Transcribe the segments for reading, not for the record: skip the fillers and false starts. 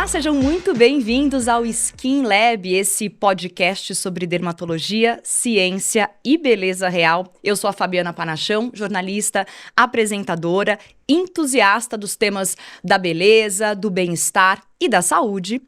Olá, sejam muito bem-vindos ao Skin Lab, esse podcast sobre dermatologia, ciência e beleza real. Eu sou a Fabiana Panachão, jornalista, apresentadora, entusiasta dos temas da beleza, do bem-estar e da saúde.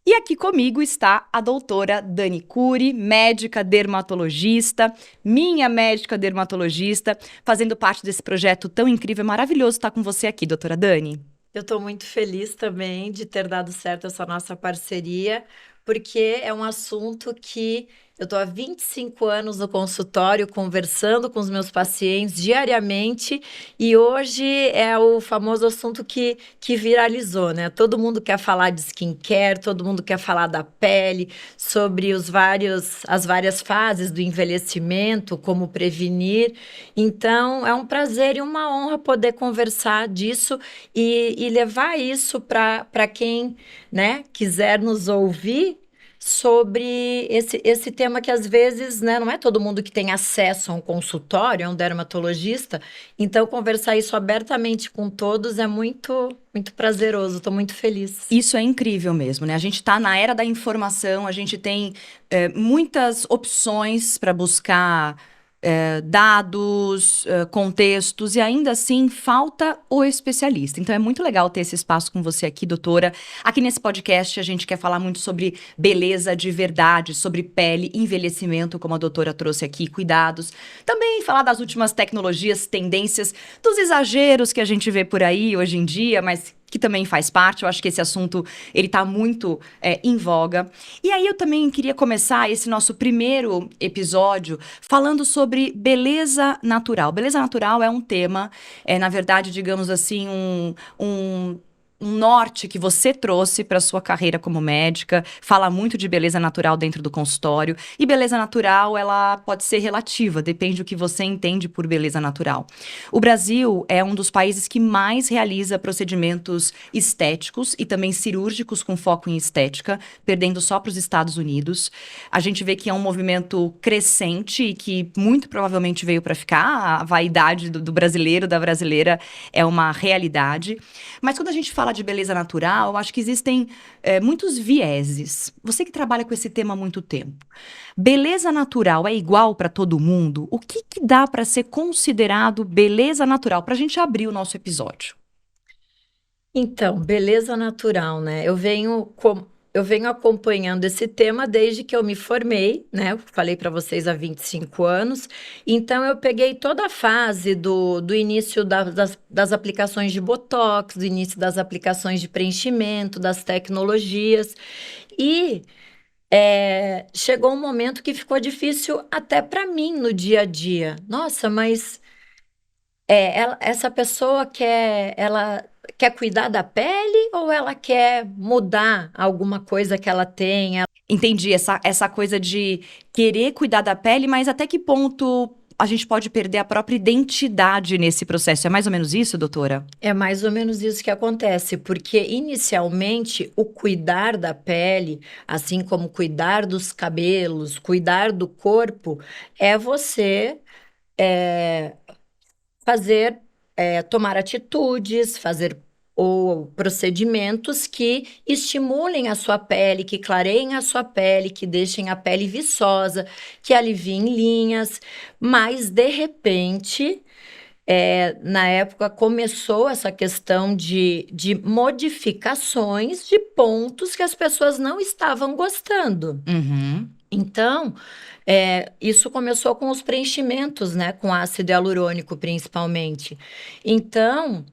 E aqui comigo está a doutora Dani Curi, médica dermatologista, minha médica dermatologista, fazendo parte desse projeto tão incrível e maravilhoso estar com você aqui, doutora Dani. Eu estou muito feliz também de ter dado certo essa nossa parceria, porque é um assunto que eu estou há 25 anos no consultório conversando com os meus pacientes diariamente e hoje é o famoso assunto que viralizou, né? Todo mundo quer falar de skincare, todo mundo quer falar da pele, sobre as várias fases do envelhecimento, como prevenir. Então, é um prazer e uma honra poder conversar disso e levar isso para quem, né, quiser nos ouvir sobre esse tema que às vezes, né, não é todo mundo que tem acesso a um consultório, a um dermatologista. Então, conversar isso abertamente com todos é muito prazeroso. Estou muito feliz. Isso é incrível mesmo, né? A gente está na era da informação, a gente tem muitas opções para buscar dados, contextos, e ainda assim falta o especialista. Então é muito legal ter esse espaço com você aqui, doutora. Aqui nesse podcast a gente quer falar muito sobre beleza de verdade, sobre pele, envelhecimento, como a doutora trouxe aqui, cuidados. Também falar das últimas tecnologias, tendências, dos exageros que a gente vê por aí hoje em dia, mas que também faz parte. Eu acho que esse assunto, ele tá muito em voga. E aí eu também queria começar esse nosso primeiro episódio falando sobre beleza natural. Beleza natural é um tema, na verdade, digamos assim, um norte que você trouxe para sua carreira como médica, fala muito de beleza natural dentro do consultório, e beleza natural, ela pode ser relativa, depende do que você entende por beleza natural. O Brasil é um dos países que mais realiza procedimentos estéticos e também cirúrgicos com foco em estética, perdendo só para os Estados Unidos. A gente vê que é um movimento crescente e que muito provavelmente veio para ficar. A vaidade do brasileiro, da brasileira, é uma realidade. Mas quando a gente fala de beleza natural, eu acho que existem muitos vieses. Você que trabalha com esse tema há muito tempo. Beleza natural é igual para todo mundo? O que dá para ser considerado beleza natural? Para a gente abrir o nosso episódio. Então, beleza natural, né? Eu venho acompanhando esse tema desde que eu me formei, né? Eu falei para vocês há 25 anos. Então, eu peguei toda a fase do início das aplicações de Botox, do início das aplicações de preenchimento, das tecnologias. E chegou um momento que ficou difícil até para mim no dia a dia. Nossa, mas essa pessoa ela quer cuidar da pele ou ela quer mudar alguma coisa que ela tem? Entendi essa coisa de querer cuidar da pele, mas até que ponto a gente pode perder a própria identidade nesse processo? É mais ou menos isso, doutora? É mais ou menos isso que acontece, porque inicialmente o cuidar da pele, assim como cuidar dos cabelos, cuidar do corpo, é você é, fazer, tomar atitudes, fazer ou procedimentos que estimulem a sua pele, que clareiem a sua pele, que deixem a pele viçosa, que aliviem linhas, mas de repente, na época começou essa questão de modificações de pontos que as pessoas não estavam gostando. Uhum. Então, isso começou com os preenchimentos, né? Com ácido hialurônico, principalmente. Então,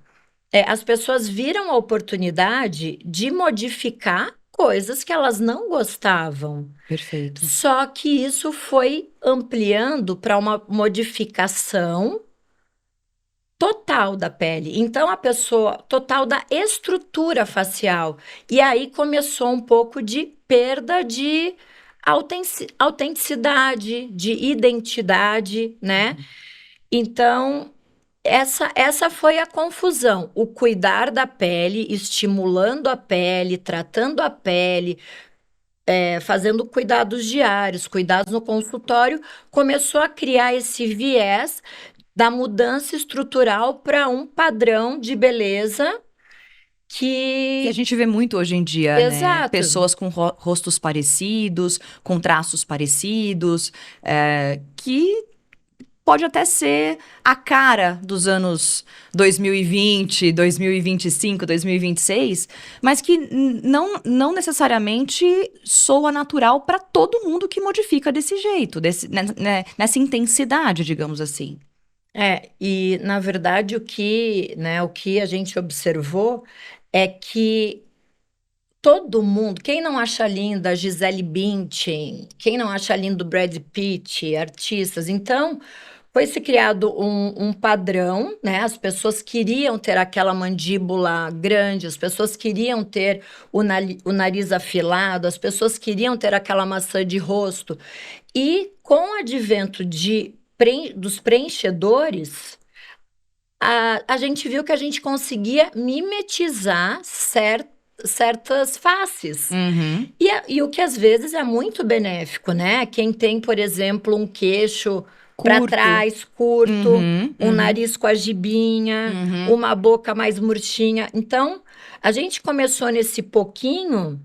as pessoas viram a oportunidade de modificar coisas que elas não gostavam. Perfeito. Só que isso foi ampliando para uma modificação total da pele. Então, a pessoa, total da estrutura facial. E aí começou um pouco de perda de autenticidade, de identidade, né? Então, essa foi a confusão. O cuidar da pele, estimulando a pele, tratando a pele, fazendo cuidados diários, cuidados no consultório, começou a criar esse viés da mudança estrutural para um padrão de beleza Que a que... gente vê muito hoje em dia, né? Exato. Pessoas com rostos parecidos, com traços parecidos, que pode até ser a cara dos anos 2020, 2025, 2026, mas que não necessariamente soa natural para todo mundo que modifica desse jeito, nessa intensidade, digamos assim. E na verdade o que a gente observou é que todo mundo, quem não acha linda a Gisele Bündchen, quem não acha lindo o Brad Pitt, artistas, então foi se criado um padrão, né? As pessoas queriam ter aquela mandíbula grande, as pessoas queriam ter o nariz afilado, as pessoas queriam ter aquela maçã de rosto. E com o advento dos preenchedores, a gente viu que a gente conseguia mimetizar certas faces. Uhum. E o que às vezes é muito benéfico, né? Quem tem, por exemplo, um queixo para Curto. trás, curto, Uhum, um uhum, nariz com a gibinha, uhum. uma boca mais murchinha. Então, a gente começou nesse pouquinho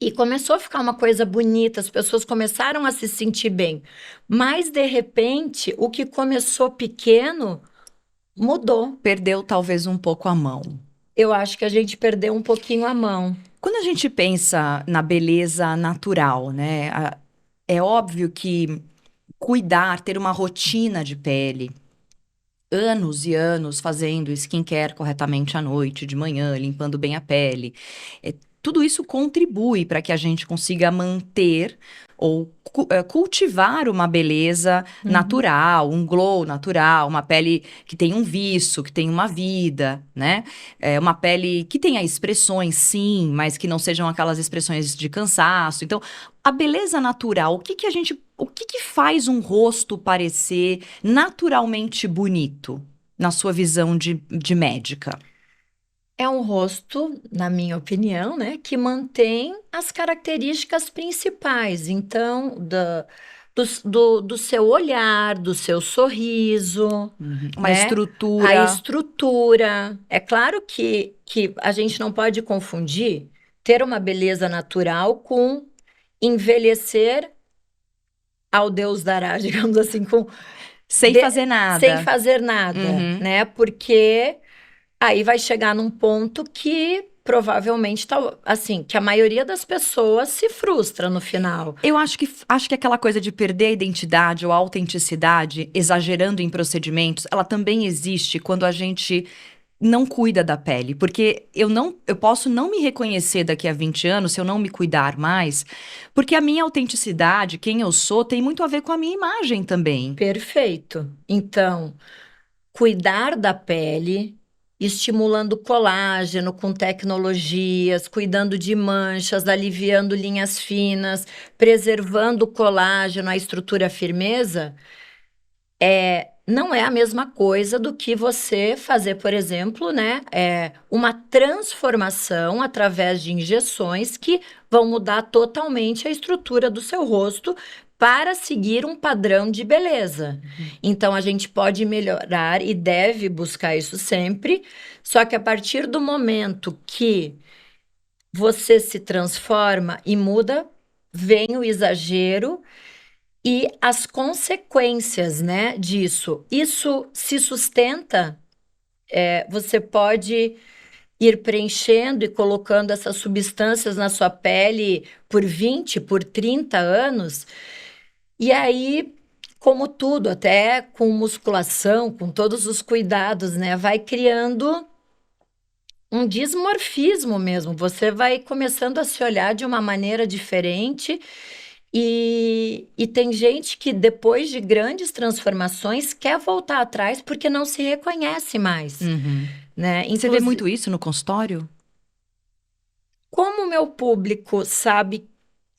e começou a ficar uma coisa bonita, as pessoas começaram a se sentir bem. Mas, de repente, o que começou pequeno mudou. Perdeu talvez um pouco a mão. Eu acho que a gente perdeu um pouquinho a mão. Quando a gente pensa na beleza natural, né? É óbvio que cuidar, ter uma rotina de pele, anos e anos fazendo skincare corretamente à noite, de manhã, limpando bem a pele. Tudo isso contribui para que a gente consiga manter ou cultivar uma beleza Uhum. natural, um glow natural, uma pele que tem um viço, que tem uma vida, né? Uma pele que tenha expressões, sim, mas que não sejam aquelas expressões de cansaço. Então, a beleza natural, o que que faz um rosto parecer naturalmente bonito, na sua visão de médica? É um rosto, na minha opinião, né, que mantém as características principais. Então, do seu olhar, do seu sorriso, Uhum. Uma né? A estrutura. estrutura. É claro que a gente não pode confundir ter uma beleza natural com envelhecer ao Deus dará, digamos assim, Sem fazer sem nada. fazer nada, Uhum. né? Porque aí vai chegar num ponto que provavelmente tá, assim, que a maioria das pessoas se frustra no final. Eu acho que aquela coisa de perder a identidade ou a autenticidade, exagerando em procedimentos, ela também existe quando a gente não cuida da pele, porque eu posso não me reconhecer daqui a 20 anos se eu não me cuidar mais, porque a minha autenticidade, quem eu sou, tem muito a ver com a minha imagem também. Perfeito. Então, cuidar da pele, estimulando colágeno com tecnologias, cuidando de manchas, aliviando linhas finas, preservando o colágeno, a estrutura, a firmeza, não é a mesma coisa do que você fazer, por exemplo, né, uma transformação através de injeções que vão mudar totalmente a estrutura do seu rosto para seguir um padrão de beleza. Então, a gente pode melhorar e deve buscar isso sempre, só que a partir do momento que você se transforma e muda, vem o exagero e as consequências, né, disso. Isso se sustenta, você pode ir preenchendo e colocando essas substâncias na sua pele por 20, por 30 anos, e aí, como tudo, até com musculação, com todos os cuidados, né, vai criando um dismorfismo mesmo. Você vai começando a se olhar de uma maneira diferente. E tem gente que, depois de grandes transformações, quer voltar atrás porque não se reconhece mais, Uhum. né? Você vê Inclusive, muito isso no consultório? como o meu público sabe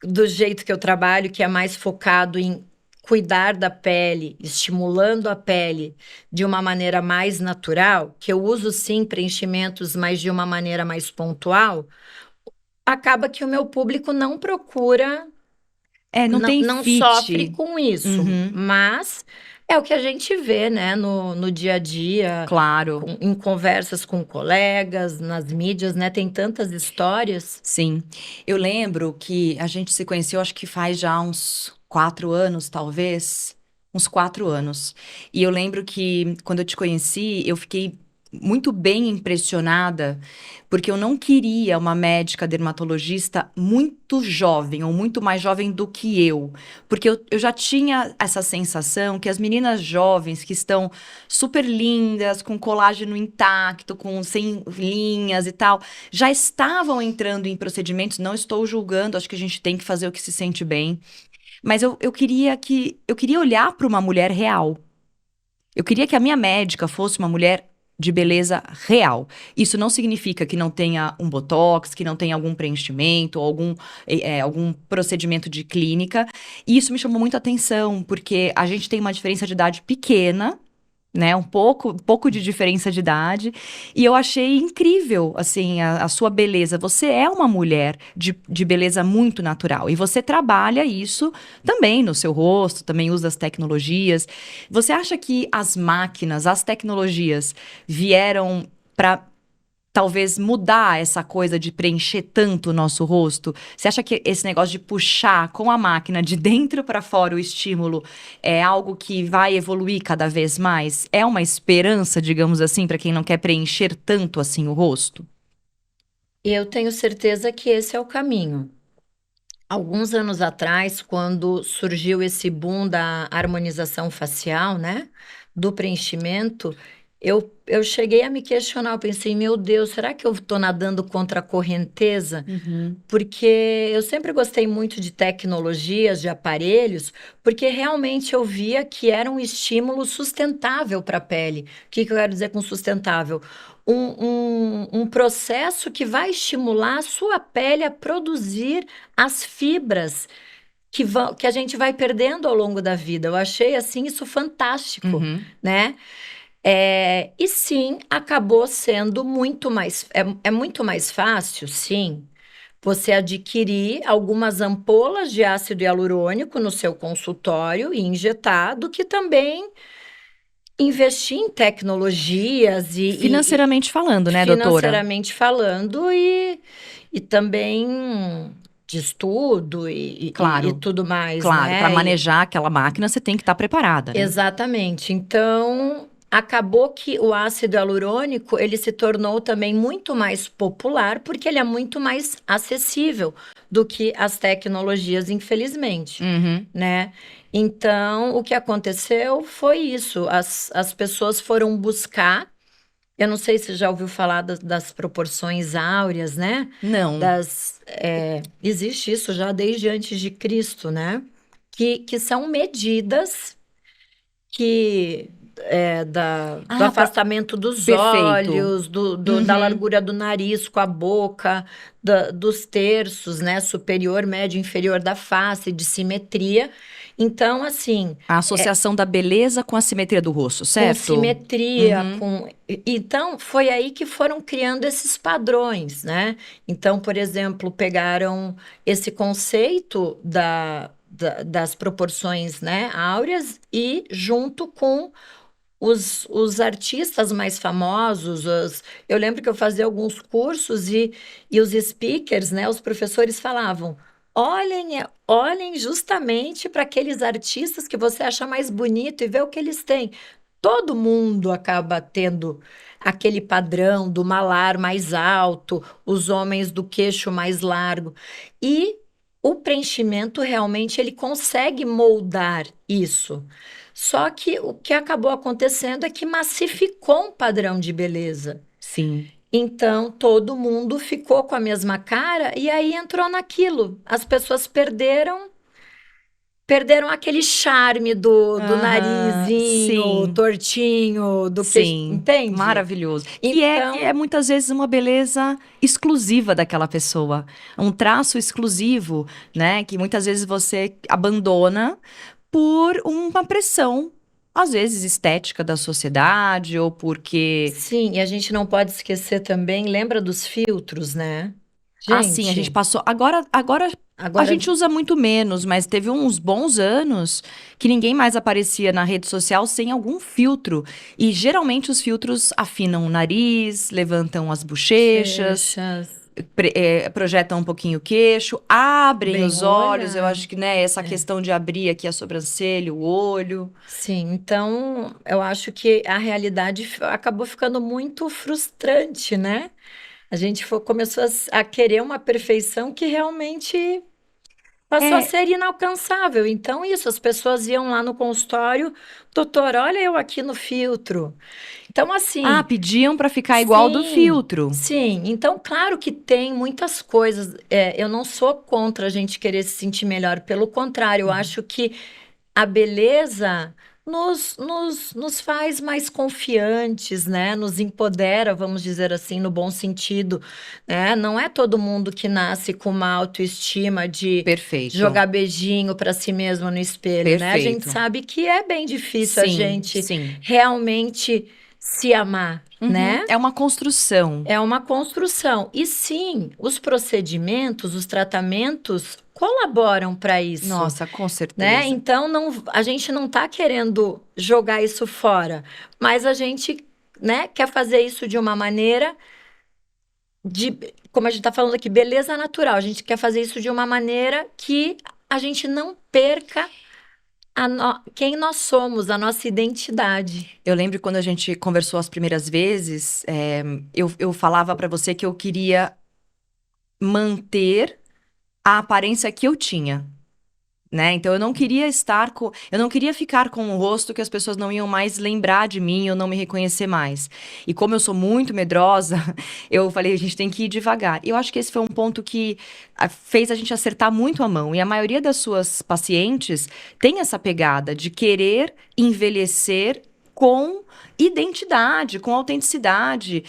do jeito que eu trabalho, que é mais focado em cuidar da pele, estimulando a pele de uma maneira mais natural, que eu uso sim preenchimentos, mas de uma maneira mais pontual, acaba que o meu público não procura. Não Não, tem não sofre fit. com isso, Uhum. mas É o que a gente vê, né, no dia a dia, Claro. em conversas com colegas, nas mídias, né? Tem tantas histórias. Sim. Eu lembro que a gente se conheceu, acho que faz já uns 4 anos, talvez. Uns 4 anos. E eu lembro que quando eu te conheci, eu fiquei muito bem impressionada, porque eu não queria uma médica dermatologista muito jovem, ou muito mais jovem do que eu. Porque eu já tinha essa sensação que as meninas jovens que estão super lindas, com colágeno intacto, com sem linhas e tal já estavam entrando em procedimentos, não estou julgando, acho que a gente tem que fazer o que se sente bem, mas eu queria olhar para uma mulher real. Eu queria que a minha médica fosse uma mulher de beleza real. Isso não significa que não tenha um botox, que não tenha algum preenchimento, ou algum procedimento de clínica. E isso me chamou muito a atenção, porque a gente tem uma diferença de idade pequena, né? Um pouco de diferença de idade. E eu achei incrível, assim, a sua beleza. Você é uma mulher de beleza muito natural. E você trabalha isso também no seu rosto, também usa as tecnologias. Você acha que as máquinas, as tecnologias vieram para talvez mudar essa coisa de preencher tanto o nosso rosto? Você acha que esse negócio de puxar com a máquina de dentro para fora o estímulo é algo que vai evoluir cada vez mais? É uma esperança, digamos assim, para quem não quer preencher tanto assim o rosto? Eu tenho certeza que esse é o caminho. Alguns anos atrás, quando surgiu esse boom da harmonização facial, né, do preenchimento, eu cheguei a me questionar, eu pensei: "Meu Deus, será que eu estou nadando contra a correnteza?" Uhum, Porque eu sempre gostei muito de tecnologias, de aparelhos, porque realmente eu via que era um estímulo sustentável para a pele. O que que eu quero dizer com sustentável? Um processo que vai estimular a sua pele a produzir as fibras que a gente vai perdendo ao longo da vida. Eu achei, assim, isso fantástico, uhum. né? E sim, acabou sendo muito mais é muito mais fácil, sim, você adquirir algumas ampolas de ácido hialurônico no seu consultório e injetar, do que também investir em tecnologias e Financeiramente falando, né, doutora? financeiramente falando, e também de estudo e Claro, tudo mais, claro. Para né? manejar aquela máquina, você tem que estar preparada, né? Exatamente. Então, acabou que o ácido hialurônico, ele se tornou também muito mais popular, porque ele é muito mais acessível do que as tecnologias, infelizmente, Uhum. né? Então, o que aconteceu foi isso, as pessoas foram buscar, eu não sei se você já ouviu falar das proporções áureas, né? Não. Existe isso já desde antes de Cristo, né? Que são medidas que do Ah, afastamento dos perfeito. olhos, da Uhum. largura do nariz com a boca, dos terços, né, superior, médio, inferior da face, de simetria. Então, assim, A associação da beleza com a simetria do rosto, com certo? simetria, Uhum. então foi aí que foram criando esses padrões, né? Então, por exemplo, pegaram esse conceito das proporções, né, áureas, e junto com os artistas mais famosos, eu lembro que eu fazia alguns cursos e os speakers, né, os professores falavam: olhem justamente para aqueles artistas que você acha mais bonito e vê o que eles têm. Todo mundo acaba tendo aquele padrão do malar mais alto, os homens do queixo mais largo. E o preenchimento realmente ele consegue moldar isso. Só que o que acabou acontecendo é que massificou um padrão de beleza. Sim. Então, todo mundo ficou com a mesma cara e aí entrou naquilo. As pessoas perderam aquele charme do Aham, narizinho sim, tortinho, do que, sim. entende? Maravilhoso. Que é Então, muitas vezes uma beleza exclusiva daquela pessoa. Um traço exclusivo, né? Que muitas vezes você abandona por uma pressão, às vezes estética da sociedade, ou porque. sim, e a gente não pode esquecer também, lembra dos filtros, né? Assim, a gente Gente, passou. Agora A gente usa muito menos, mas teve uns bons anos que ninguém mais aparecia na rede social sem algum filtro. E geralmente os filtros afinam o nariz, levantam as bochechas, bochechas, projetam um pouquinho o queixo, abrem bem os olhos. Eu olhar. acho que, né, essa questão de abrir aqui a sobrancelha, o olho. Sim, então eu acho que a realidade acabou ficando muito frustrante, né? A gente começou a querer uma perfeição que realmente passou a É, ser inalcançável. Então, isso, as pessoas iam lá no consultório, doutor, olha eu aqui no filtro. Então, assim, pediam para ficar igual do sim, filtro. sim. Então, claro que tem muitas coisas. Eu não sou contra a gente querer se sentir melhor, pelo contrário, eu Uhum. acho que a beleza nos faz mais confiantes, né? Nos empodera, vamos dizer assim, no bom sentido, né? Não é todo mundo que nasce com uma autoestima de Perfeito, jogar beijinho para si mesmo no espelho, né? A gente perfeito. sabe que é bem difícil a Sim, gente sim. realmente se amar, Uhum. né? É uma construção. É uma construção. E sim, os procedimentos, os tratamentos colaboram para isso, Nossa, com né? certeza. Então não, a gente não está querendo jogar isso fora, mas a gente, né, quer fazer isso de uma maneira de, como a gente está falando aqui, beleza natural. A gente quer fazer isso de uma maneira que a gente não perca quem nós somos, a nossa identidade. Eu lembro quando a gente conversou as primeiras vezes, eu falava pra você que eu queria manter a aparência que eu tinha, né? Então eu não queria ficar com um rosto que as pessoas não iam mais lembrar de mim ou não me reconhecer mais. E como eu sou muito medrosa, eu falei, a gente tem que ir devagar. E eu acho que esse foi um ponto que fez a gente acertar muito a mão. E a maioria das suas pacientes tem essa pegada de querer envelhecer com identidade, com autenticidade.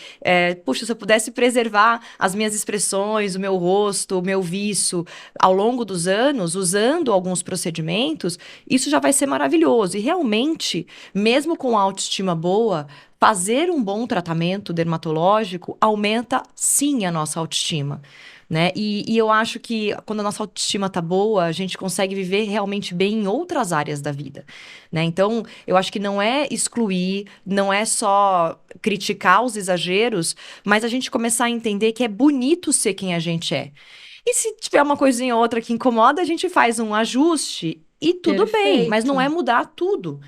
Puxa, se eu pudesse preservar as minhas expressões, o meu rosto, o meu viço, ao longo dos anos, usando alguns procedimentos, isso já vai ser maravilhoso. E realmente, mesmo com a autoestima boa, fazer um bom tratamento dermatológico aumenta sim a nossa autoestima. Né? E eu acho que quando a nossa autoestima tá boa, a gente consegue viver realmente bem em outras áreas da vida, né? Então, eu acho que não é excluir, não é só criticar os exageros, mas a gente começar a entender que é bonito ser quem a gente é. E se tiver uma coisinha ou outra que incomoda, a gente faz um ajuste e tudo bem, mas não Perfeito. é mudar tudo.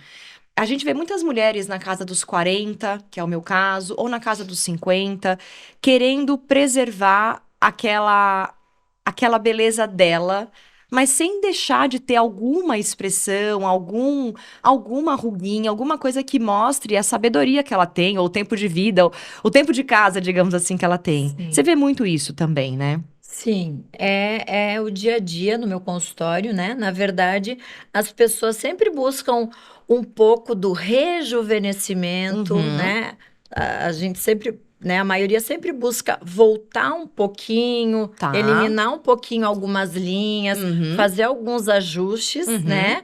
A gente vê muitas mulheres na casa dos 40, que é o meu caso, ou na casa dos 50, querendo preservar aquela beleza dela, mas sem deixar de ter alguma expressão, alguma ruguinha, alguma coisa que mostre a sabedoria que ela tem, ou o tempo de vida, ou o tempo de casa, digamos assim, que ela tem. Você Sim. vê muito isso também, né? Sim, é o dia a dia no meu consultório, né? Na verdade, as pessoas sempre buscam um pouco do rejuvenescimento, Uhum. né? A gente sempre, né? A maioria sempre busca voltar um pouquinho, Tá. eliminar um pouquinho algumas linhas, Uhum. fazer alguns ajustes, Uhum. né?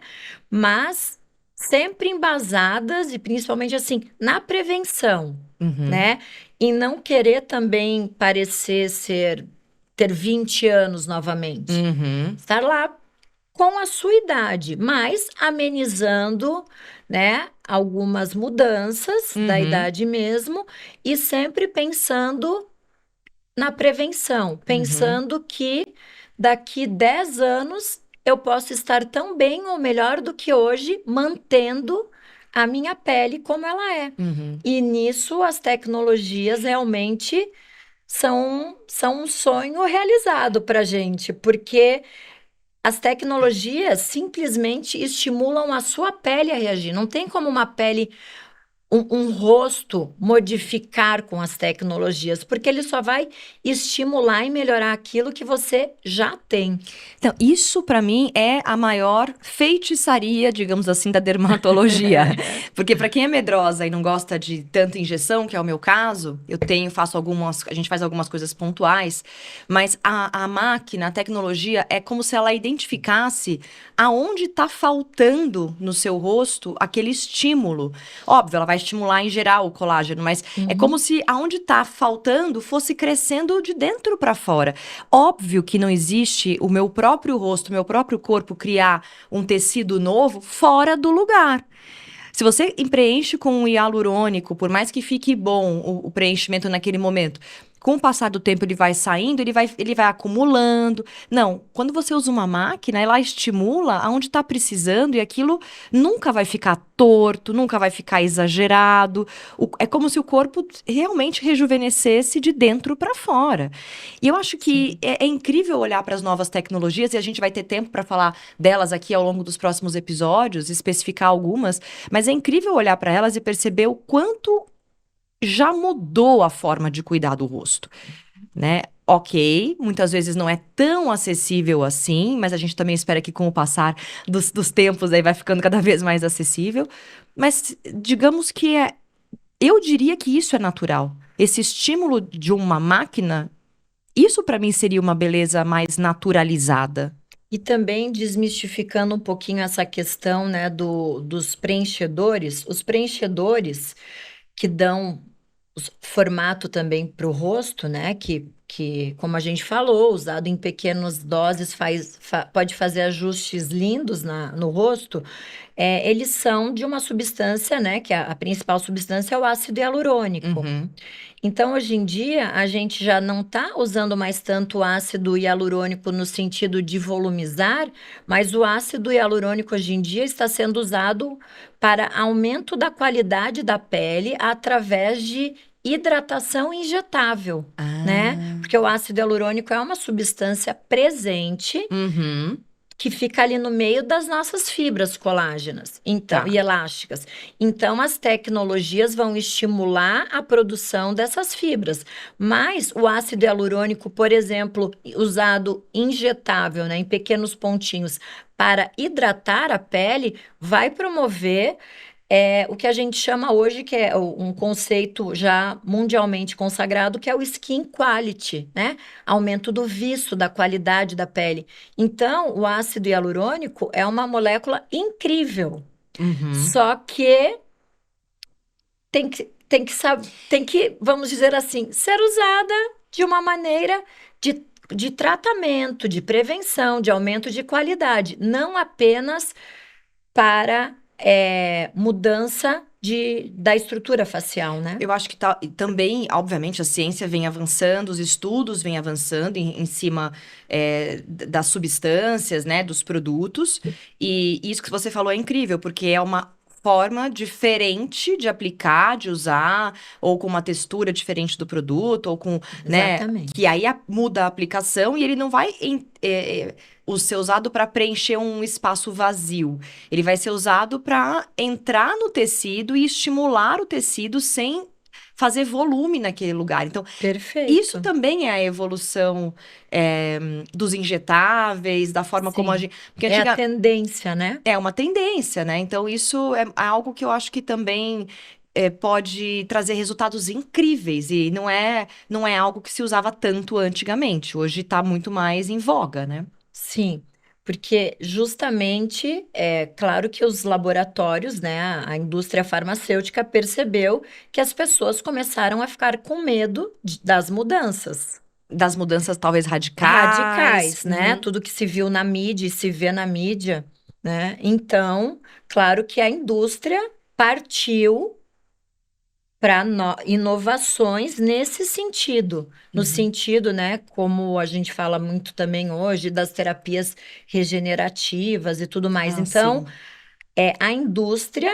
Mas sempre embasadas e principalmente assim, na prevenção, Uhum. né? E não querer também parecer ter 20 anos novamente. Uhum. Estar lá com a sua idade, mas amenizando, né, algumas mudanças da Uhum. idade mesmo e sempre pensando na prevenção, Uhum. pensando que daqui 10 anos eu posso estar tão bem ou melhor do que hoje, mantendo a minha pele como ela é. Uhum. E nisso as tecnologias realmente são um sonho realizado para a gente, porque as tecnologias simplesmente estimulam a sua pele a reagir. Não tem como uma pele, um rosto modificar com as tecnologias, porque ele só vai estimular e melhorar aquilo que você já tem. Então, isso para mim é a maior feitiçaria, digamos assim, da dermatologia. Porque para quem é medrosa e não gosta de tanta injeção, que é o meu caso, a gente faz algumas coisas pontuais, mas a máquina, a tecnologia é como se ela identificasse aonde está faltando no seu rosto aquele estímulo. Óbvio, ela vai estimular em geral o colágeno, mas é como se aonde tá faltando fosse crescendo de dentro para fora. Óbvio que não existe o meu próprio rosto, o meu próprio corpo criar um tecido novo fora do lugar. Se você preenche com um hialurônico, por mais que fique bom o preenchimento naquele momento, com o passar do tempo ele vai saindo, ele vai acumulando. Não, quando você usa uma máquina, ela estimula aonde está precisando e aquilo nunca vai ficar torto, nunca vai ficar exagerado. É como se o corpo realmente rejuvenescesse de dentro para fora. E eu acho que é incrível olhar para as novas tecnologias, e a gente vai ter tempo para falar delas aqui ao longo dos próximos episódios, especificar algumas, mas é incrível olhar para elas e perceber o quanto já mudou a forma de cuidar do rosto, né? Ok, muitas vezes não é tão acessível assim, mas a gente também espera que com o passar dos tempos aí vai ficando cada vez mais acessível. Mas digamos que eu diria que isso é natural. Esse estímulo de uma máquina, isso para mim seria uma beleza mais naturalizada. E também desmistificando um pouquinho essa questão, né, dos preenchedores. Os preenchedores que dão formato também para o rosto, né? Como a gente falou, usado em pequenas doses, pode fazer ajustes lindos no rosto. Eles são de uma substância, né? Que a principal substância é o ácido hialurônico. Uhum. Então, hoje em dia, a gente já não está usando mais tanto o ácido hialurônico no sentido de volumizar, mas o ácido hialurônico hoje em dia está sendo usado para aumento da qualidade da pele através de hidratação injetável, né? Porque o ácido hialurônico é uma substância presente Uhum. que fica ali no meio das nossas fibras colágenas, então, Tá. e elásticas. Então, as tecnologias vão estimular a produção dessas fibras. Mas o ácido hialurônico, por exemplo, usado injetável, né, em pequenos pontinhos, para hidratar a pele, vai promover o que a gente chama hoje, que é um conceito já mundialmente consagrado, que é o skin quality, né? Aumento do viço, da qualidade da pele. Então, o ácido hialurônico é uma molécula incrível. Uhum. Só que tem que, vamos dizer assim, ser usada de uma maneira de tratamento, de prevenção, de aumento de qualidade, não apenas para mudança da estrutura facial, né? Eu acho que também, obviamente, a ciência vem avançando, os estudos vêm avançando em cima das substâncias, né, dos produtos. E isso que você falou é incrível, porque é uma forma diferente de aplicar, de usar, ou com uma textura diferente do produto, ou com, né, Exatamente. que aí muda a aplicação e ele não vai ser usado para preencher um espaço vazio. Ele vai ser usado para entrar no tecido e estimular o tecido sem fazer volume naquele lugar. Então, Perfeito. isso também é a evolução dos injetáveis, da forma como a Sim. gente... Porque É a tendência, né? é uma tendência, né? Então, isso é algo que eu acho que também pode trazer resultados incríveis. E não é algo que se usava tanto antigamente. Hoje está muito mais em voga, né? Sim, porque justamente é claro que os laboratórios, né, a indústria farmacêutica percebeu que as pessoas começaram a ficar com medo das mudanças Das mudanças talvez radicais. radicais, né? Uhum. Tudo que se viu na mídia e se vê na mídia, né? Então, claro que a indústria partiu para inovações nesse sentido, no Uhum. sentido, né, como a gente fala muito também hoje, das terapias regenerativas e tudo mais. Ah, Então, sim. a indústria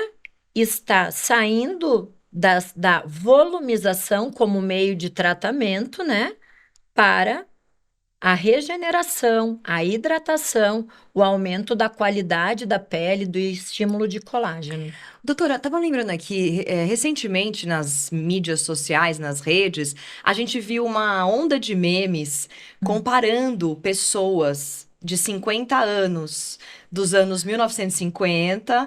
está saindo da volumização como meio de tratamento, né, para a regeneração, a hidratação, o aumento da qualidade da pele, do estímulo de colágeno. Doutora, estava lembrando aqui, recentemente nas mídias sociais, nas redes, a gente viu uma onda de memes comparando pessoas de 50 anos, dos anos 1950,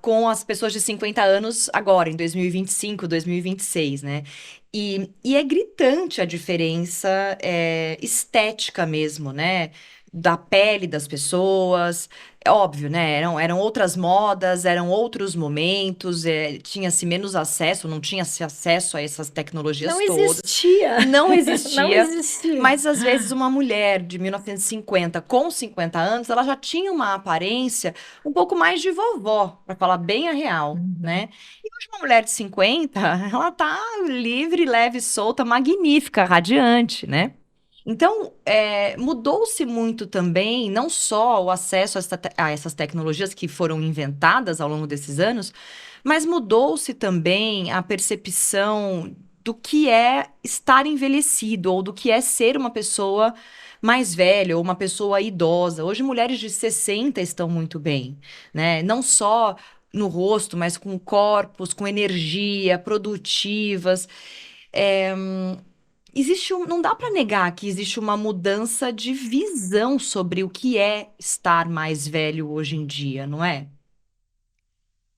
com as pessoas de 50 anos agora, em 2025, 2026, né? E é gritante a diferença estética mesmo, né? da pele das pessoas. É óbvio, né? Eram outras modas, eram outros momentos, tinha-se menos acesso, não tinha-se acesso a essas tecnologias Não todas. existia. Não Não existia. existia. Mas às vezes uma mulher de 1950 com 50 anos, ela já tinha uma aparência um pouco mais de vovó, para falar bem a real, Uhum. né? E hoje uma mulher de 50, ela tá livre, leve, solta, magnífica, radiante, né? Então, mudou-se muito também, não só o acesso a essas tecnologias que foram inventadas ao longo desses anos, mas mudou-se também a percepção do que é estar envelhecido ou do que é ser uma pessoa mais velha ou uma pessoa idosa. Hoje, mulheres de 60 estão muito bem, né? Não só no rosto, mas com corpos, com energia, produtivas. É, não dá para negar que existe uma mudança de visão sobre o que é estar mais velho hoje em dia, não é?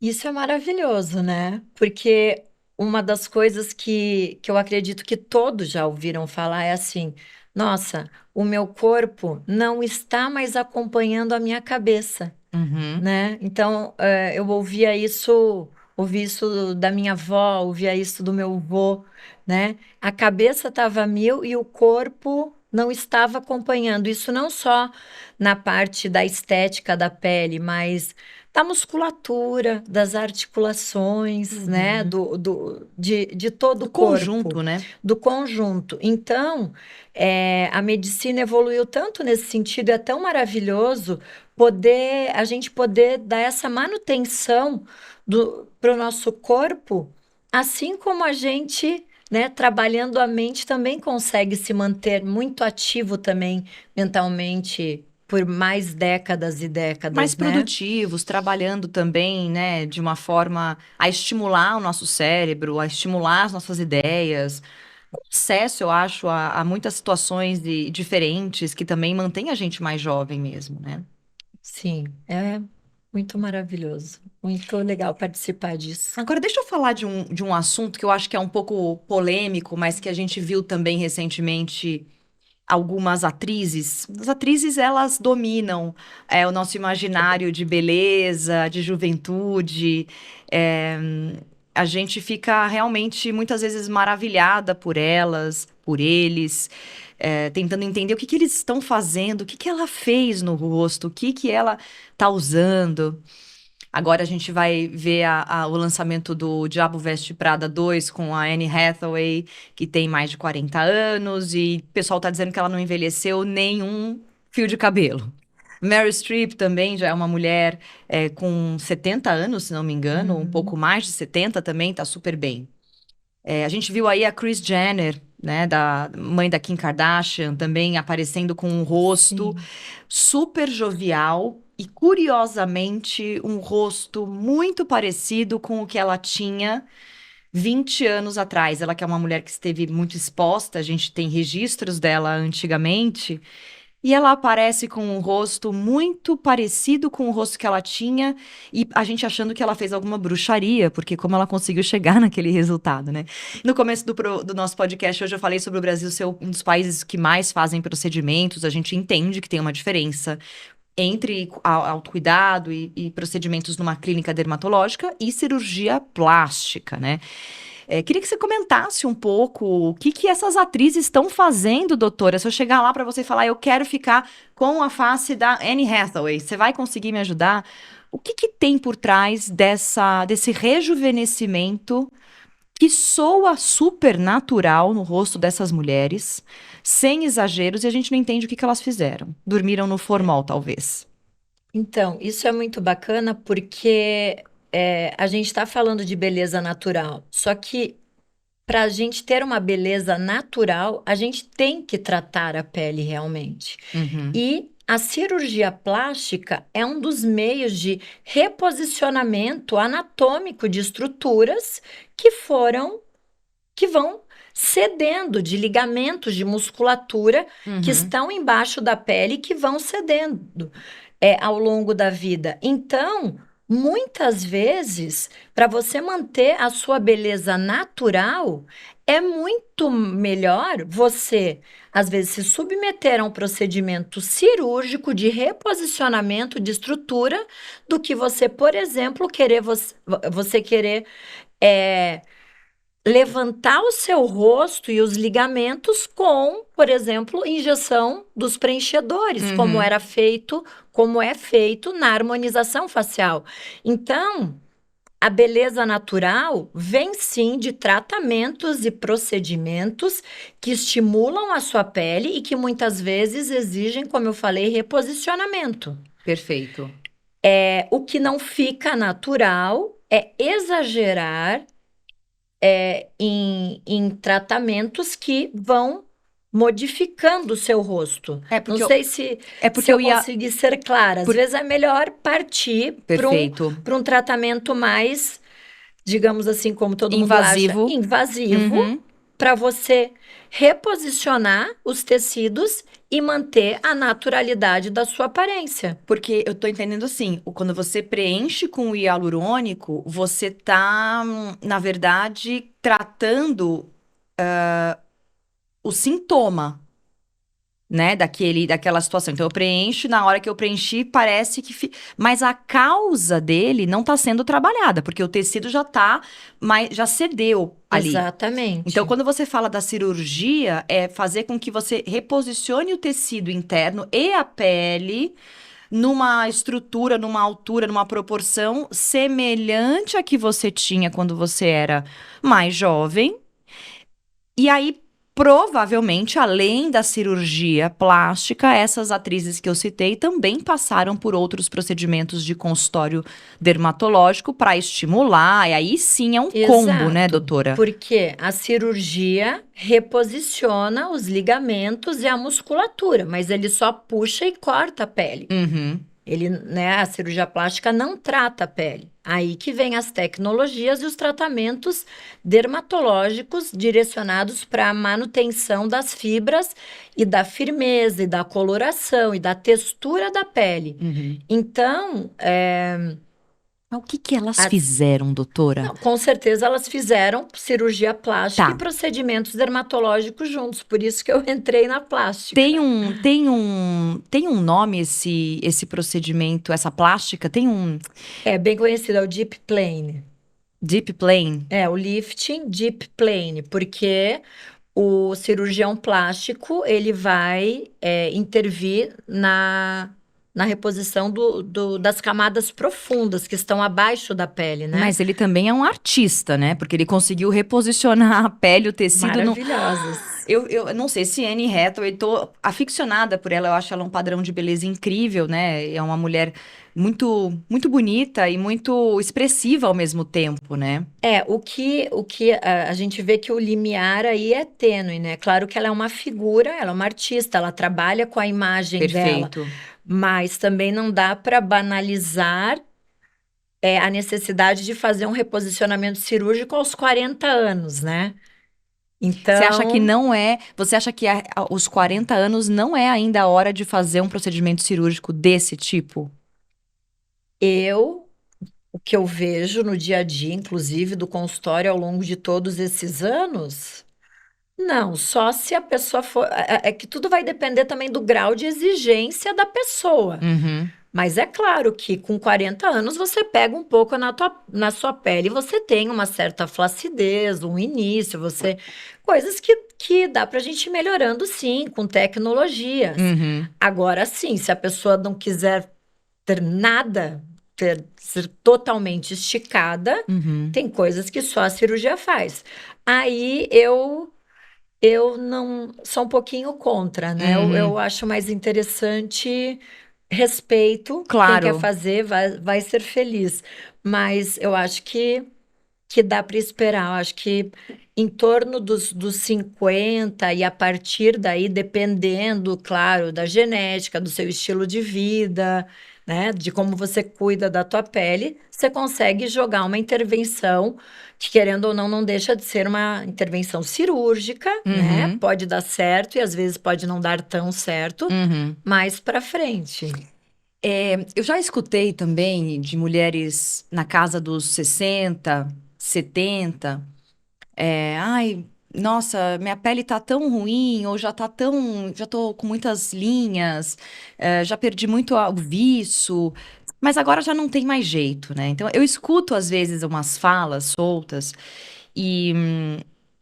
Isso é maravilhoso, né? Porque uma das coisas que eu acredito que todos já ouviram falar é assim: nossa, o meu corpo não está mais acompanhando a minha cabeça, Uhum, né? Então, eu ouvi isso da minha avó, ouvia isso do meu avô, né? A cabeça estava a mil e o corpo não estava acompanhando. Isso não só na parte da estética da pele, mas da musculatura, das articulações, né? uhum. De todo Do o corpo, conjunto, né? do conjunto. Então, a medicina evoluiu tanto nesse sentido, é tão maravilhoso a gente poder dar essa manutenção para o nosso corpo, assim como a gente, né, trabalhando a mente, também consegue se manter muito ativo também mentalmente por mais décadas e Mais décadas, né? produtivos, trabalhando também, né, de uma forma a estimular o nosso cérebro, a estimular as nossas ideias. Com acesso, eu acho, a muitas situações diferentes que também mantém a gente mais jovem mesmo, né? Sim, é muito maravilhoso, muito legal participar disso. Agora, deixa eu falar de um assunto que eu acho que é um pouco polêmico, mas que a gente viu também recentemente algumas atrizes. As atrizes, elas dominam o nosso imaginário de beleza, de juventude. É, a gente fica realmente, muitas vezes, maravilhada por elas, por eles, tentando entender o que que eles estão fazendo, o que que ela fez no rosto, o que que ela está usando. Agora a gente vai ver o lançamento do Diabo Veste Prada 2 com a Anne Hathaway, que tem mais de 40 anos, e o pessoal tá dizendo que ela não envelheceu nenhum fio de cabelo. Meryl Streep também já é uma mulher com 70 anos, se não me engano, um pouco Uhum, mais de 70 também, tá super bem. A gente viu aí a Kris Jenner, né, da mãe da Kim Kardashian, também aparecendo com um rosto sim. super jovial e, curiosamente, um rosto muito parecido com o que ela tinha 20 anos atrás. Ela que é uma mulher que esteve muito exposta, a gente tem registros dela antigamente. E ela aparece com um rosto muito parecido com o rosto que ela tinha, e a gente achando que ela fez alguma bruxaria, porque como ela conseguiu chegar naquele resultado, né? No começo do nosso podcast hoje eu falei sobre o Brasil ser um dos países que mais fazem procedimentos, a gente entende que tem uma diferença entre autocuidado e procedimentos numa clínica dermatológica e cirurgia plástica, né? Queria que você comentasse um pouco o que que essas atrizes estão fazendo, doutora. Se eu chegar lá para você e falar, eu quero ficar com a face da Anne Hathaway, você vai conseguir me ajudar? O que que tem por trás desse rejuvenescimento que soa super natural no rosto dessas mulheres, sem exageros, e a gente não entende o que que elas fizeram? Dormiram no formol, talvez. Então, isso é muito bacana porque a gente está falando de beleza natural. Só que para a gente ter uma beleza natural, a gente tem que tratar a pele realmente. Uhum. E a cirurgia plástica é um dos meios de reposicionamento anatômico de estruturas que que vão cedendo de ligamentos de musculatura que Uhum. estão embaixo da pele e que vão cedendo ao longo da vida. Então, muitas vezes, para você manter a sua beleza natural, é muito melhor você, às vezes, se submeter a um procedimento cirúrgico de reposicionamento de estrutura do que você, por exemplo, você querer levantar o seu rosto e os ligamentos com, por exemplo, injeção dos preenchedores, como é feito na harmonização facial. Então, a beleza natural vem sim de tratamentos e procedimentos que estimulam a sua pele e que muitas vezes exigem, como eu falei, reposicionamento. Perfeito. O que não fica natural é exagerar em tratamentos que vão modificando o seu rosto. Não sei se eu consegui ser clara. Às vezes é melhor partir Perfeito. para um tratamento mais, digamos assim, como todo mundo Invasivo. acha, invasivo, para você reposicionar os tecidos e manter a naturalidade da sua aparência. Porque eu tô entendendo assim, quando você preenche com o hialurônico, você tá, na verdade, tratando o sintoma, né, daquela situação. Então, eu preencho, na hora que eu preenchi, parece que... Mas a causa dele não tá sendo trabalhada, porque o tecido já cedeu ali. Exatamente. Então, quando você fala da cirurgia, é fazer com que você reposicione o tecido interno e a pele numa estrutura, numa altura, numa proporção semelhante à que você tinha quando você era mais jovem. E aí, provavelmente, além da cirurgia plástica, essas atrizes que eu citei também passaram por outros procedimentos de consultório dermatológico para estimular. E aí sim é um combo, né, doutora? Porque a cirurgia reposiciona os ligamentos e a musculatura, mas ele só puxa e corta a pele. A cirurgia plástica não trata a pele. Aí que vem as tecnologias e os tratamentos dermatológicos direcionados para a manutenção das fibras e da firmeza, e da coloração, e da textura da pele. Então, Mas o que elas fizeram, doutora? Não, com certeza elas fizeram cirurgia plástica e procedimentos dermatológicos juntos, por isso que eu entrei na plástica. Tem um nome esse procedimento, essa plástica? Tem um... É bem conhecido, é o Deep Plane. Deep Plane? O lifting Deep Plane, porque o cirurgião plástico, ele vai intervir na reposição das camadas profundas que estão abaixo da pele, né? Mas ele também é um artista, né? Porque ele conseguiu reposicionar a pele, o tecido... Maravilhosas. Eu não sei se Anne Hathaway, tô aficionada por ela, eu acho ela um padrão de beleza incrível, né? É uma mulher muito, muito bonita e muito expressiva ao mesmo tempo, né? O que a gente vê que o limiar aí é tênue, né? Claro que ela é uma figura, ela é uma artista, ela trabalha com a imagem dela. Perfeito. Mas também não dá para banalizar a necessidade de fazer um reposicionamento cirúrgico aos 40 anos, né? Então, Você acha que não é... Você acha que aos 40 anos não é ainda a hora de fazer um procedimento cirúrgico desse tipo? O que eu vejo no dia a dia, inclusive do consultório ao longo de todos esses anos, não, só se a pessoa for. É que tudo vai depender também do grau de exigência da pessoa. Mas é claro que com 40 anos você pega um pouco na sua pele, você tem uma certa flacidez, um início, coisas que dá pra gente ir melhorando sim, com tecnologias. Agora sim, se a pessoa não quiser ter nada, ser totalmente esticada, tem coisas que só a cirurgia faz. Aí eu não sou um pouquinho contra, né? Eu acho mais interessante, respeito. Claro. Quem quer fazer vai ser feliz. Mas eu acho que dá para esperar. Eu acho que em torno dos 50 e a partir daí, dependendo, claro, da genética, do seu estilo de vida, né? De como você cuida da tua pele, você consegue jogar uma intervenção que, querendo ou não, não deixa de ser uma intervenção cirúrgica, né? Pode dar certo e às vezes pode não dar tão certo, mais para frente. Eu já escutei também de mulheres na casa dos 60, 70. nossa, minha pele tá tão ruim, ou já tô com muitas linhas, já perdi muito o viço, mas agora já não tem mais jeito, né? Então eu escuto às vezes umas falas soltas e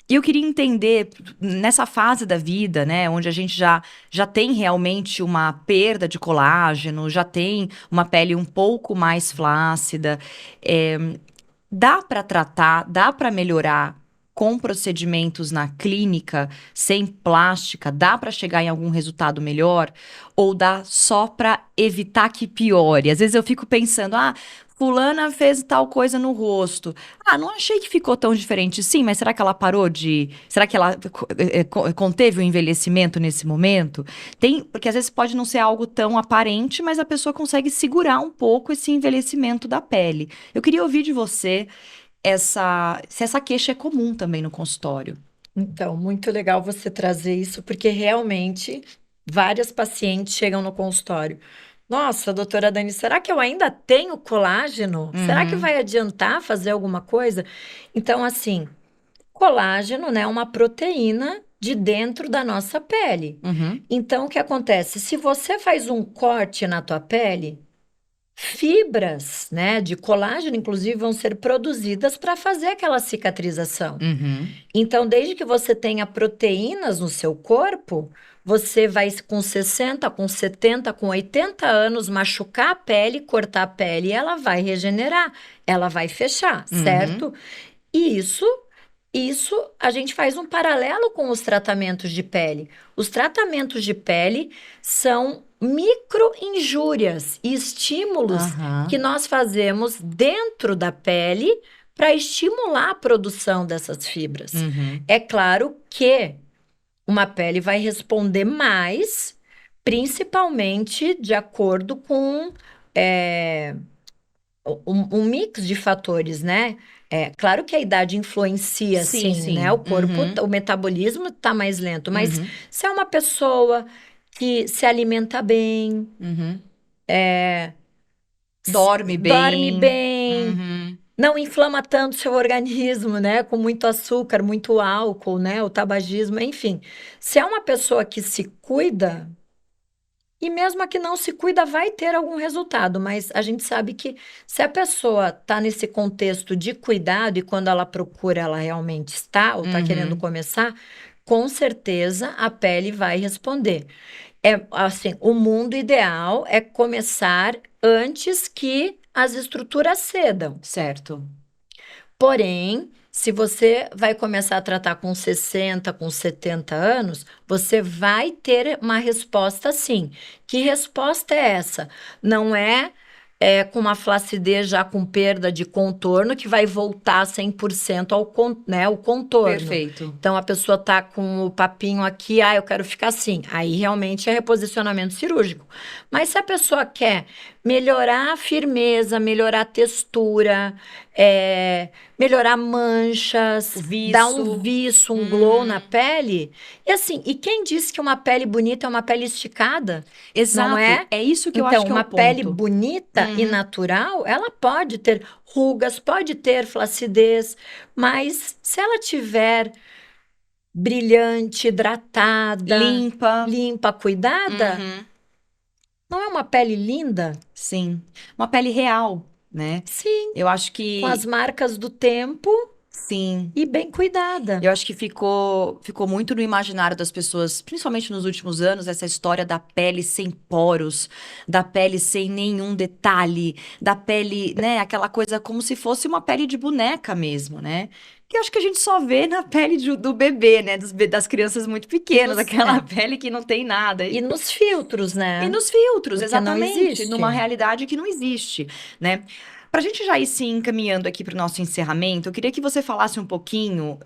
eu queria entender nessa fase da vida, né, onde a gente já tem realmente uma perda de colágeno, já tem uma pele um pouco mais flácida. eh, Dá para tratar, dá para melhorar com procedimentos na clínica, sem plástica, dá para chegar em algum resultado melhor? Ou dá só para evitar que piore? Às vezes eu fico pensando, fulana fez tal coisa no rosto. Não achei que ficou tão diferente. Sim, mas será que ela parou de. Será que ela conteve o envelhecimento nesse momento? Porque às vezes pode não ser algo tão aparente, mas a pessoa consegue segurar um pouco esse envelhecimento da pele. Eu queria ouvir de você se essa queixa é comum também no consultório. Então, muito legal você trazer isso, porque realmente várias pacientes chegam no consultório. Nossa, doutora Dani, será que eu ainda tenho colágeno? Será que Uhum, vai adiantar fazer alguma coisa? Então, assim, colágeno, né, é uma proteína de dentro da nossa pele. uhum, Então, o que acontece? Se você faz um corte na tua pele, fibras, né, de colágeno, inclusive, vão ser produzidas para fazer aquela cicatrização. uhum. Então, desde que você tenha proteínas no seu corpo, você vai com 60, com 70, com 80 anos machucar a pele, cortar a pele e ela vai regenerar, ela vai fechar, Uhum. certo? E isso a gente faz um paralelo com os tratamentos de pele. Os tratamentos de pele são micro-injúrias e estímulos que Aham. nós fazemos dentro da pele para estimular a produção dessas fibras. Uhum. É claro que uma pele vai responder mais, principalmente de acordo com um mix de fatores, né? É claro que a idade influencia, Sim, sim, né? sim. O corpo, Uhum. o metabolismo está mais lento, mas Uhum. se é uma pessoa que se alimenta bem, Uhum. Dorme dorme bem. bem, Uhum. não inflama tanto seu organismo, né? Com muito açúcar, muito álcool, né? O tabagismo, enfim. Se é uma pessoa que se cuida, e mesmo a que não se cuida, vai ter algum resultado, mas a gente sabe que se a pessoa está nesse contexto de cuidado e quando ela procura, ela realmente está ou está querendo Uhum. começar, com certeza a pele vai responder. É assim, o mundo ideal é começar antes que as estruturas cedam. Certo. Porém, se você vai começar a tratar com 60, com 70 anos, você vai ter uma resposta sim. Que resposta é essa? Não é com uma flacidez já com perda de contorno que vai voltar 100% né, o contorno. Perfeito. Então, a pessoa tá com o papinho aqui, eu quero ficar assim. Aí, realmente, é reposicionamento cirúrgico. Mas se a pessoa quer melhorar a firmeza, melhorar a textura, melhorar O manchas, dar um viço. viço, um glow na Uhum. pele. E assim, e quem disse que uma pele bonita é uma pele esticada? Não Exato. é? É isso que eu acho Então, que é o uma pele ponto. bonita e Uhum. natural, ela pode ter rugas, pode ter flacidez, mas se ela tiver brilhante, hidratada, Limpa. limpa, cuidada, Uhum. não é uma pele linda? Sim. Uma pele real, né? Sim, Eu acho com as que marcas do tempo sim. e bem cuidada. Eu acho que ficou muito no imaginário das pessoas, principalmente nos últimos anos, essa história da pele sem poros, da pele sem nenhum detalhe, da pele, né, aquela coisa como se fosse uma pele de boneca mesmo, né? Que eu acho que a gente só vê na pele do bebê, né, das crianças muito E pequenas, nos, aquela pele que não tem nada. e nos filtros, E né? nos filtros, Porque não exatamente, numa existe. realidade que não existe, né? Para a gente já ir se encaminhando aqui para o nosso encerramento, eu queria que você falasse um pouquinho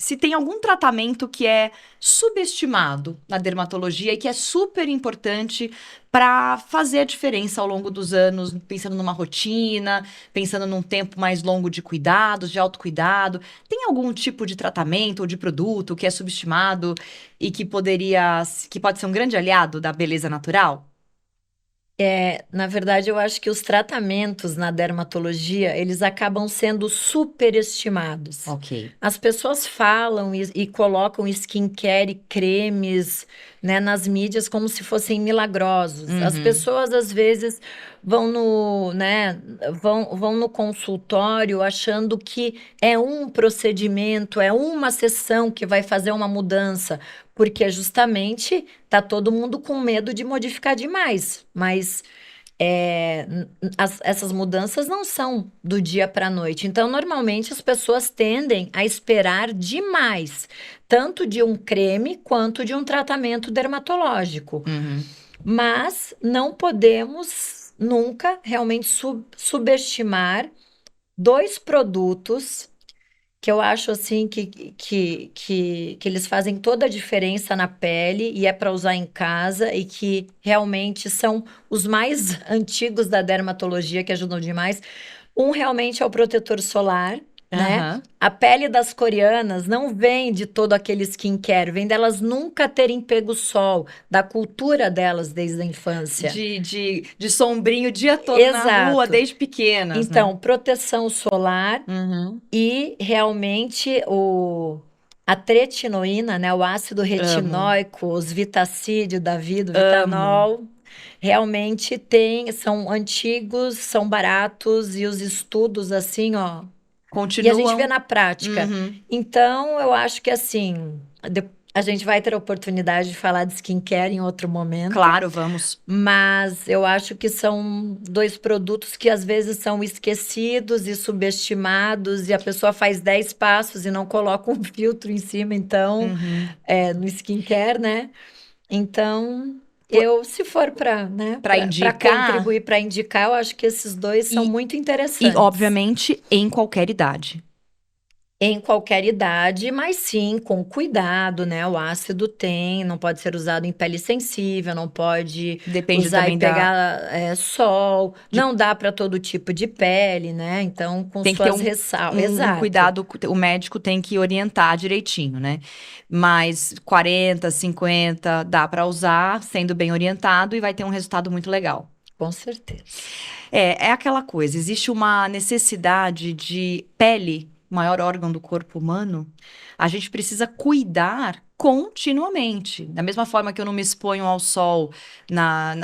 se tem algum tratamento que é subestimado na dermatologia e que é super importante para fazer a diferença ao longo dos anos, pensando numa rotina, pensando num tempo mais longo de cuidados, de autocuidado. Tem algum tipo de tratamento ou de produto que é subestimado e que pode ser um grande aliado da beleza natural? Na verdade, eu acho que os tratamentos na dermatologia, eles acabam sendo superestimados. Ok. As pessoas falam e colocam skincare e cremes, né, nas mídias como se fossem milagrosos. As Uhum. pessoas, às vezes, vão no consultório achando que é um procedimento, é uma sessão que vai fazer uma mudança, porque justamente tá todo mundo com medo de modificar demais. Mas essas mudanças não são do dia para a noite. Então, normalmente, as pessoas tendem a esperar demais, tanto de um creme quanto de um tratamento dermatológico. Uhum. Mas não podemos nunca realmente subestimar dois produtos que eu acho assim que eles fazem toda a diferença na pele e é para usar em casa e que realmente são os mais antigos da dermatologia que ajudam demais. Um realmente é o protetor solar, né? Aham. A pele das coreanas não vem de todo aquele skincare, vem delas nunca terem pego sol, da cultura delas desde a infância. De sombrinho o dia todo na rua, Exato. desde pequenas, né? Então, proteção solar Uhum. e realmente a tretinoína, né, o ácido Amo, retinóico, os vitacídio da vida, o amo. vitanol, realmente são antigos, são baratos e os estudos assim, ó, e a gente vê Continuam. na prática. Uhum. Então, eu acho que assim, a gente vai ter a oportunidade de falar de skincare em outro momento. Claro, vamos. Mas eu acho que são dois produtos que às vezes são esquecidos e subestimados, e a pessoa faz 10 passos e não coloca um filtro em cima, então, Uhum. no skincare, né? Então, Pô, se for para, né, para para indicar, contribuir, para indicar, eu acho que esses dois são e, muito e interessantes. obviamente em qualquer idade. Em qualquer idade, mas sim com cuidado, né? O ácido não pode ser usado em pele sensível, não pode Depende usar e também da. pegar sol, De, não dá para todo tipo de pele, né? Então, com tem que ter suas ressalvas. um Exato. cuidado, o médico tem que orientar direitinho, né? Mas 40, 50 dá para usar, sendo bem orientado e vai ter um resultado muito legal. Com certeza. É aquela coisa, existe uma necessidade de pele, maior órgão do corpo humano, a gente precisa cuidar continuamente. Da mesma forma que eu não me exponho ao sol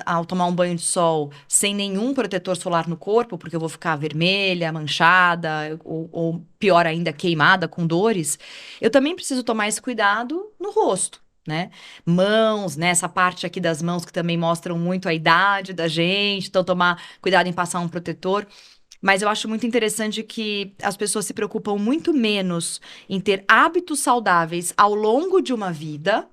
ao tomar um banho de sol sem nenhum protetor solar no corpo, porque eu vou ficar vermelha, manchada, ou pior ainda, queimada, com dores, eu também preciso tomar esse cuidado no rosto. Né? Mãos, né? Essa parte aqui das mãos que também mostram muito a idade da gente, então tomar cuidado em passar um protetor. Mas eu acho muito interessante que as pessoas se preocupam muito menos em ter hábitos saudáveis ao longo de uma vida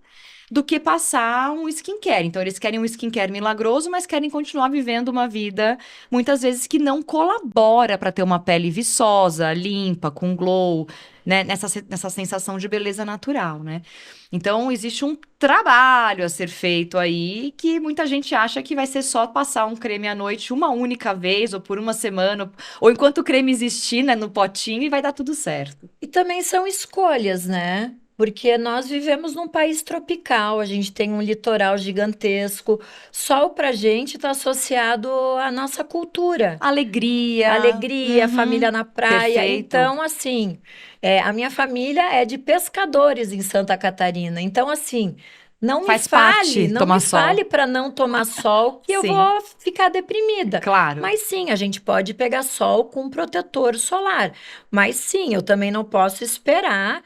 do que passar um skincare. Então, eles querem um skincare milagroso, mas querem continuar vivendo uma vida, muitas vezes, que não colabora para ter uma pele viçosa, limpa, com glow, né? Nessa sensação de beleza natural, né? Então, existe um trabalho a ser feito aí que muita gente acha que vai ser só passar um creme à noite uma única vez, ou por uma semana, ou enquanto o creme existir, né, no potinho, e vai dar tudo certo. E também são escolhas, né? Porque nós vivemos num país tropical, a gente tem um litoral gigantesco. Sol pra gente está associado à nossa cultura. Alegria, Alegria, uhum, família na praia. perfeito. Então, assim, a minha família é de pescadores em Santa Catarina. Então, assim, Faz parte não me tomar fale sol. para não tomar sol que eu Sim, vou ficar deprimida. claro. Mas sim, a gente pode pegar sol com protetor solar. Mas sim, eu também não posso esperar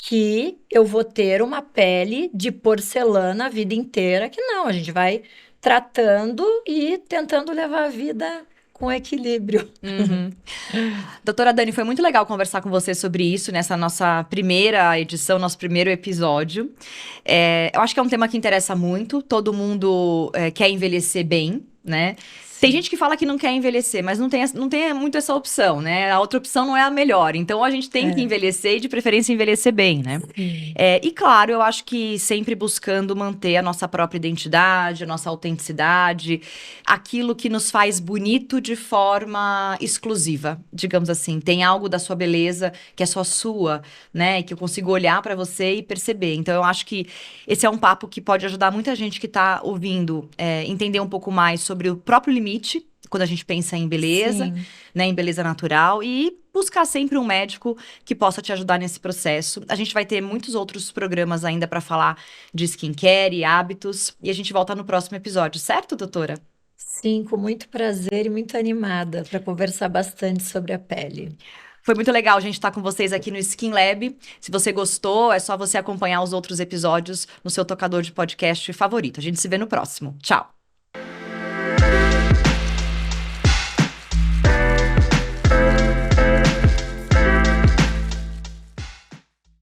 que eu vou ter uma pele de porcelana a vida inteira, que não, a gente vai tratando e tentando levar a vida com equilíbrio. Uhum. Doutora Dani, foi muito legal conversar com você sobre isso nessa nossa primeira edição, nosso primeiro episódio. Eu acho que é um tema que interessa muito, todo mundo quer envelhecer bem, né? Tem gente que fala que não quer envelhecer, mas não tem muito essa opção, né? A outra opção não é a melhor. Então, a gente tem que envelhecer e, de preferência, envelhecer bem, né? Sim. E, claro, eu acho que sempre buscando manter a nossa própria identidade, a nossa autenticidade, aquilo que nos faz bonito de forma exclusiva, digamos assim. Tem algo da sua beleza que é só sua, né? Que eu consigo olhar pra você e perceber. Então, eu acho que esse é um papo que pode ajudar muita gente que tá ouvindo, entender um pouco mais sobre o próprio limite, quando a gente pensa em beleza, Sim. né, em beleza natural, e buscar sempre um médico que possa te ajudar nesse processo. A gente vai ter muitos outros programas ainda para falar de skincare e hábitos, e a gente volta no próximo episódio, certo, doutora? Sim, com muito prazer e muito animada para conversar bastante sobre a pele. Foi muito legal a gente estar com vocês aqui no Skin Lab. Se você gostou, é só você acompanhar os outros episódios no seu tocador de podcast favorito. A gente se vê no próximo. Tchau!